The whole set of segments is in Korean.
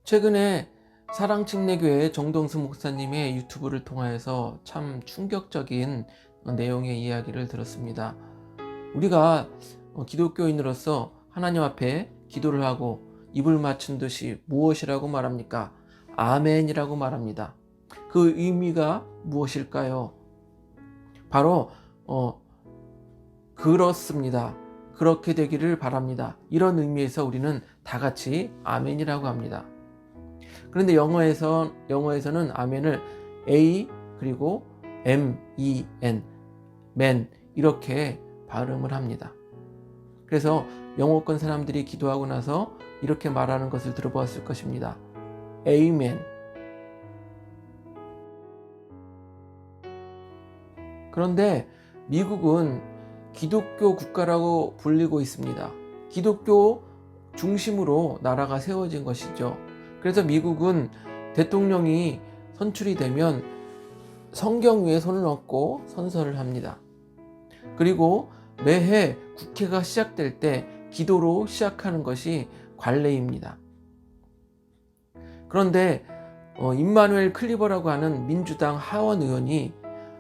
최근에 사랑침례교회 정동수 목사님의 유튜브를 통하여서 참 충격적인 내용의 이야기를 들었습니다. 우리가 기독교인으로서 하나님 앞에 기도를 하고 입을 맞춘 듯이 무엇이라고 말합니까? 아멘이라고 말합니다. 그 의미가 무엇일까요? 바로 그렇습니다. 그렇게 되기를 바랍니다. 이런 의미에서 우리는 다 같이 아멘이라고 합니다. 그런데 영어에서는 아멘을 A 그리고 M-E-N, men 이렇게 발음을 합니다. 그래서 영어권 사람들이 기도하고 나서 이렇게 말하는 것을 들어보았을 것입니다. Amen. 그런데 미국은 기독교 국가라고 불리고 있습니다. 기독교 중심으로 나라가 세워진 것이죠. 그래서 미국은 대통령이 선출이 되면 성경 위에 손을 얹고 선서를 합니다. 그리고 매해 국회가 시작될 때 기도로 시작하는 것이 관례입니다. 그런데 임마누엘 클리버라고 하는 민주당 하원 의원이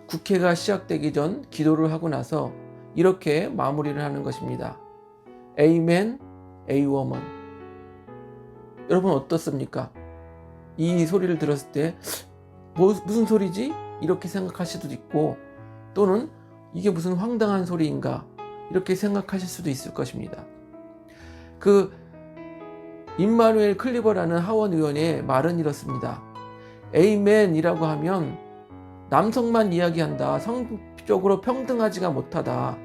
국회가 시작되기 전 기도를 하고 나서 이렇게 마무리를 하는 것입니다. Amen, A woman. 여러분 어떻습니까? 이 소리를 들었을 때 무슨 소리지? 이렇게 생각하실 수도 있고, 또는 이게 무슨 황당한 소리인가? 이렇게 생각하실 수도 있을 것입니다. 그 임마누엘 클리버라는 하원 의원의 말은 이렇습니다. 에이멘이라고 하면 남성만 이야기한다. 성적으로 평등하지가 못하다.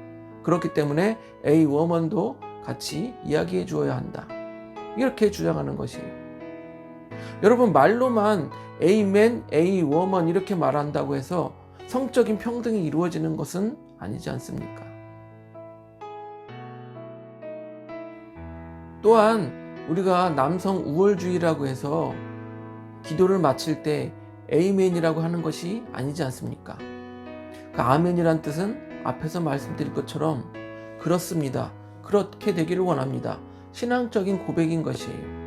그렇기 때문에 A woman도 같이 이야기해 주어야 한다. 이렇게 주장하는 것이에요. 여러분, 말로만 Amen, A woman 이렇게 말한다고 해서 성적인 평등이 이루어지는 것은 아니지 않습니까? 또한 우리가 남성 우월주의라고 해서 기도를 마칠 때 Amen이라고 하는 것이 아니지 않습니까? 그 아멘이란 뜻은 앞에서 말씀드린 것처럼 그렇습니다. 그렇게 되기를 원합니다. 신앙적인 고백인 것이에요.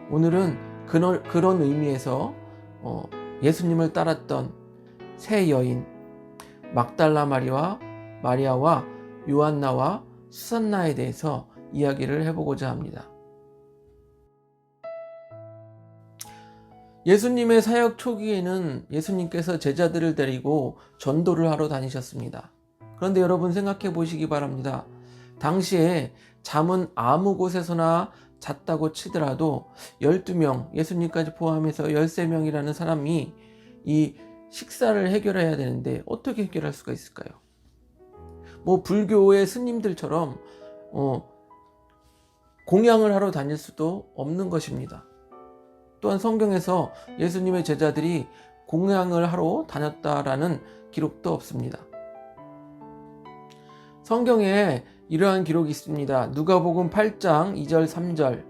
오늘은 그런 의미에서 예수님을 따랐던 세 여인 막달라 마리아와 요한나와 수산나에 대해서 이야기를 해보고자 합니다. 예수님의 사역 초기에는 예수님께서 제자들을 데리고 전도를 하러 다니셨습니다. 그런데 여러분 생각해 보시기 바랍니다. 당시에 잠은 아무 곳에서나 잤다고 치더라도 12명, 예수님까지 포함해서 13명이라는 사람이 이 식사를 해결해야 되는데 어떻게 해결할 수가 있을까요? 불교의 스님들처럼 공양을 하러 다닐 수도 없는 것입니다. 또한 성경에서 예수님의 제자들이 공양을 하러 다녔다라는 기록도 없습니다. 성경에 이러한 기록이 있습니다. 누가복음 8장 2절 3절.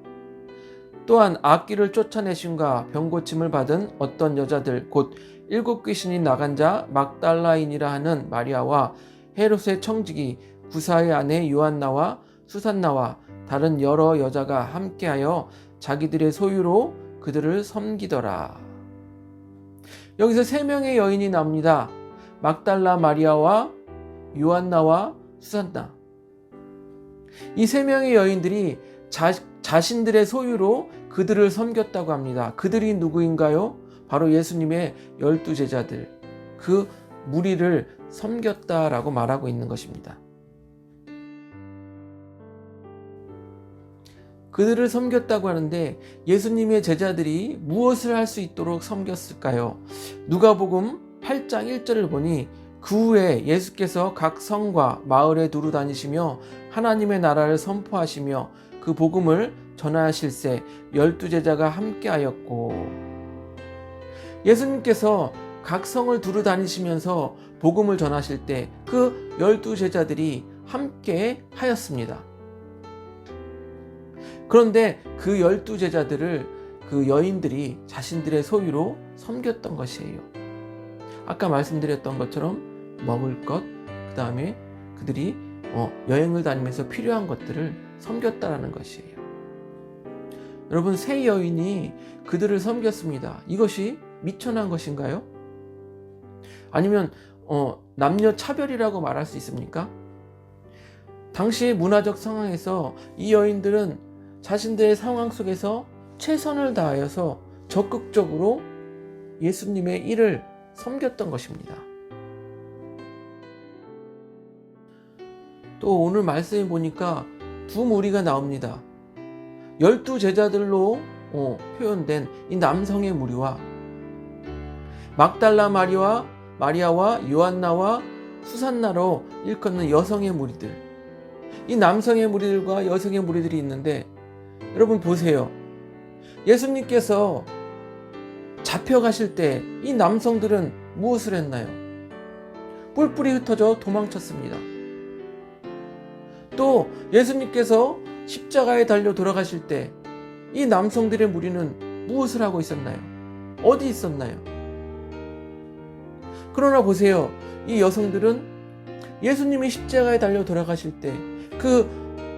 또한 악귀를 쫓아내심과 병고침을 받은 어떤 여자들 곧 7 귀신이 나간 자 막달라인이라 하는 마리아와 헤롯의 청지기 구사의 아내 요한나와 수산나와 다른 여러 여자가 함께하여 자기들의 소유로 그들을 섬기더라. 여기서 3명의 여인이 나옵니다. 막달라 마리아와 요한나와 수산나. 이 3명의 여인들이 자신들의 소유로 그들을 섬겼다고 합니다. 그들이 누구인가요? 바로 예수님의 12제자들, 그 무리를 섬겼다라고 말하고 있는 것입니다. 그들을 섬겼다고 하는데 예수님의 제자들이 무엇을 할 수 있도록 섬겼을까요? 누가복음 8장 1절을 보니 그 후에 예수께서 각 성과 마을에 두루 다니시며 하나님의 나라를 선포하시며 그 복음을 전하실세 12제자가 함께하였고. 예수님께서 각 성을 두루 다니시면서 복음을 전하실 때 그 12제자들이 함께 하였습니다. 그런데 그 12제자들을 그 여인들이 자신들의 소유로 섬겼던 것이에요. 아까 말씀드렸던 것처럼 먹을 것, 그 다음에 그들이 여행을 다니면서 필요한 것들을 섬겼다라는 것이에요. 여러분, 세 여인이 그들을 섬겼습니다. 이것이 미천한 것인가요? 아니면 남녀 차별이라고 말할 수 있습니까? 당시의 문화적 상황에서 이 여인들은 자신들의 상황 속에서 최선을 다하여서 적극적으로 예수님의 일을 섬겼던 것입니다. 또 오늘 말씀에 보니까 두 무리가 나옵니다. 12제자들로 표현된 이 남성의 무리와 막달라 마리아와 요한나와 수산나로 일컫는 여성의 무리들, 이 남성의 무리들과 여성의 무리들이 있는데, 여러분 보세요. 예수님께서 잡혀가실 때 이 남성들은 무엇을 했나요? 뿔뿔이 흩어져 도망쳤습니다. 또 예수님께서 십자가에 달려 돌아가실 때 이 남성들의 무리는 무엇을 하고 있었나요? 어디 있었나요? 그러나 보세요. 이 여성들은 예수님이 십자가에 달려 돌아가실 때 그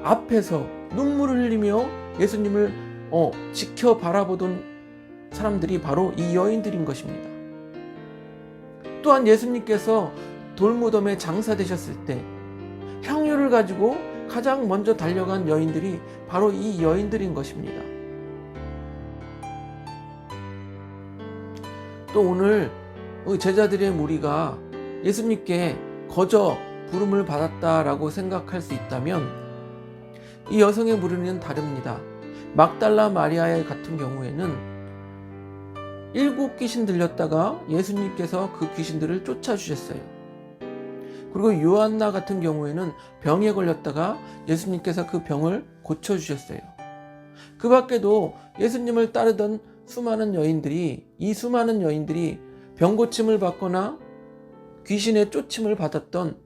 앞에서 눈물을 흘리며 예수님을 지켜 바라보던 사람들이 바로 이 여인들인 것입니다. 또한 예수님께서 돌무덤에 장사되셨을 때 향유를 가지고 가장 먼저 달려간 여인들이 바로 이 여인들인 것입니다. 또 오늘 제자들의 무리가 예수님께 거저 부름을 받았다라고 생각할 수 있다면, 이 여성의 무리는 다릅니다. 막달라 마리아 같은 경우에는 7 귀신 들렸다가 예수님께서 그 귀신들을 쫓아주셨어요. 그리고 요한나 같은 경우에는 병에 걸렸다가 예수님께서 그 병을 고쳐주셨어요. 그 밖에도 예수님을 따르던 이 수많은 여인들이 병고침을 받거나 귀신의 쫓임을 받았던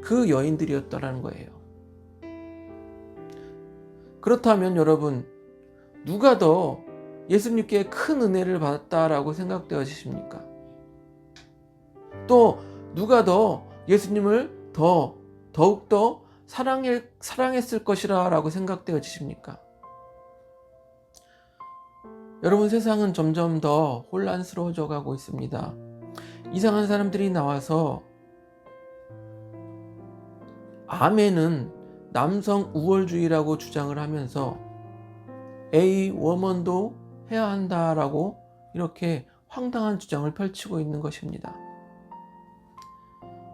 그 여인들이었다라는 거예요. 그렇다면 여러분, 누가 더 예수님께 큰 은혜를 받았다라고 생각되어지십니까? 또 누가 더 예수님을 더욱더 사랑했을 것이라고 생각되어지십니까? 여러분, 세상은 점점 더 혼란스러워져 가고 있습니다. 이상한 사람들이 나와서 아멘은 남성 우월주의라고 주장을 하면서 A 워먼도 해야 한다라고 이렇게 황당한 주장을 펼치고 있는 것입니다.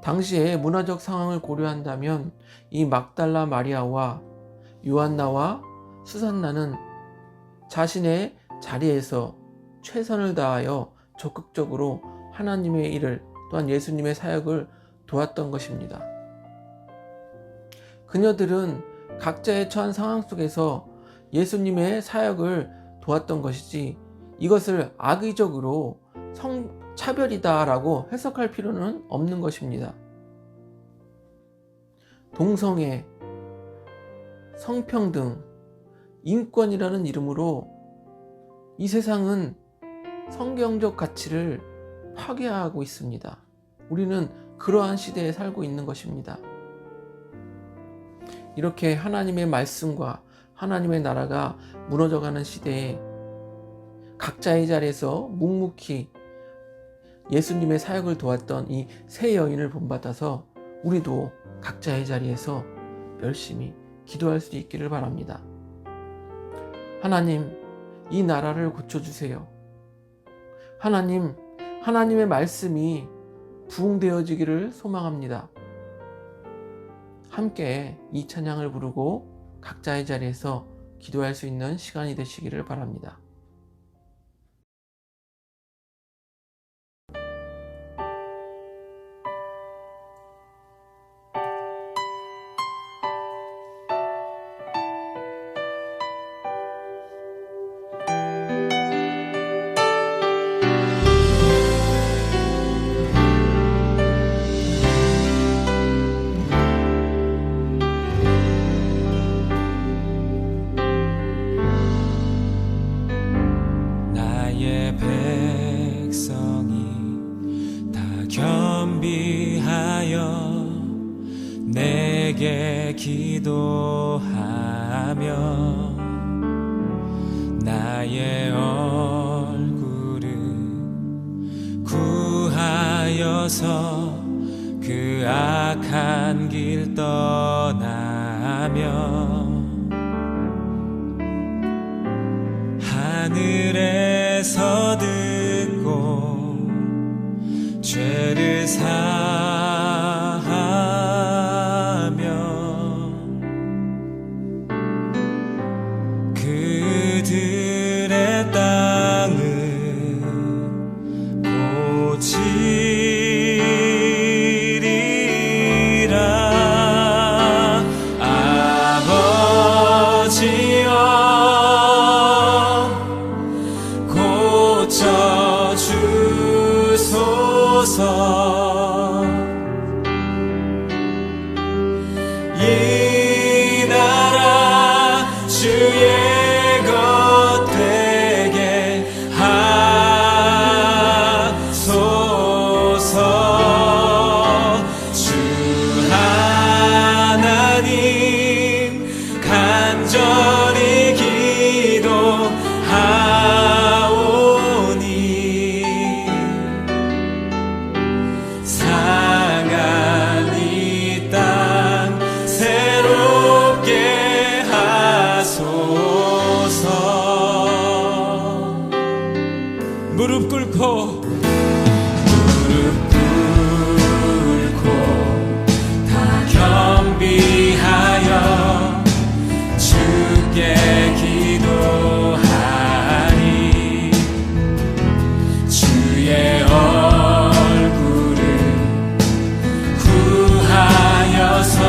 당시의 문화적 상황을 고려한다면 이 막달라 마리아와 요한나와 수산나는 자신의 자리에서 최선을 다하여 적극적으로 하나님의 일을, 또한 예수님의 사역을 도왔던 것입니다. 그녀들은 각자의 처한 상황 속에서 예수님의 사역을 도왔던 것이지, 이것을 악의적으로 성차별이다라고 해석할 필요는 없는 것입니다. 동성애, 성평등, 인권이라는 이름으로 이 세상은 성경적 가치를 파괴하고 있습니다. 우리는 그러한 시대에 살고 있는 것입니다. 이렇게 하나님의 말씀과 하나님의 나라가 무너져가는 시대에 각자의 자리에서 묵묵히 예수님의 사역을 도왔던 이 세 여인을 본받아서 우리도 각자의 자리에서 열심히 기도할 수 있기를 바랍니다. 하나님, 이 나라를 고쳐주세요. 하나님, 하나님의 말씀이 부흥되어지기를 소망합니다. 함께 이 찬양을 부르고 각자의 자리에서 기도할 수 있는 시간이 되시기를 바랍니다. 내게 기도하며 나의 얼굴을 구하여서 그 악한 길 떠나며 하늘에서 듣고 죄를 사하며 그들의 땅을 고치리라. 아버지여 고쳐주소서. 이 나라 주의 것 되게 하소서. 주 하나님 간절히 기도하오니 상한 이 땅 새롭게 하소서. 무릎 꿇고 다 겸비하여 주께 기도하리. 주의 얼굴을 구하여서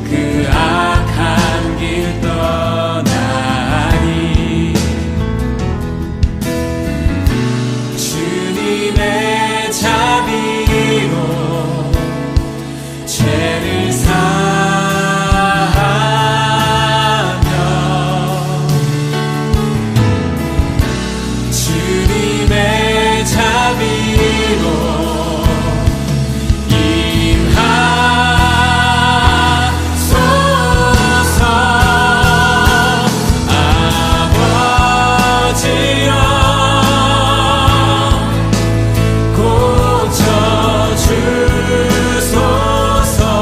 그 악한 길 떠나리. 주님의 자비로 죄를 사하며 주님의 자비로 임하소서. 아버지여 고쳐주소서.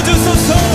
주소서.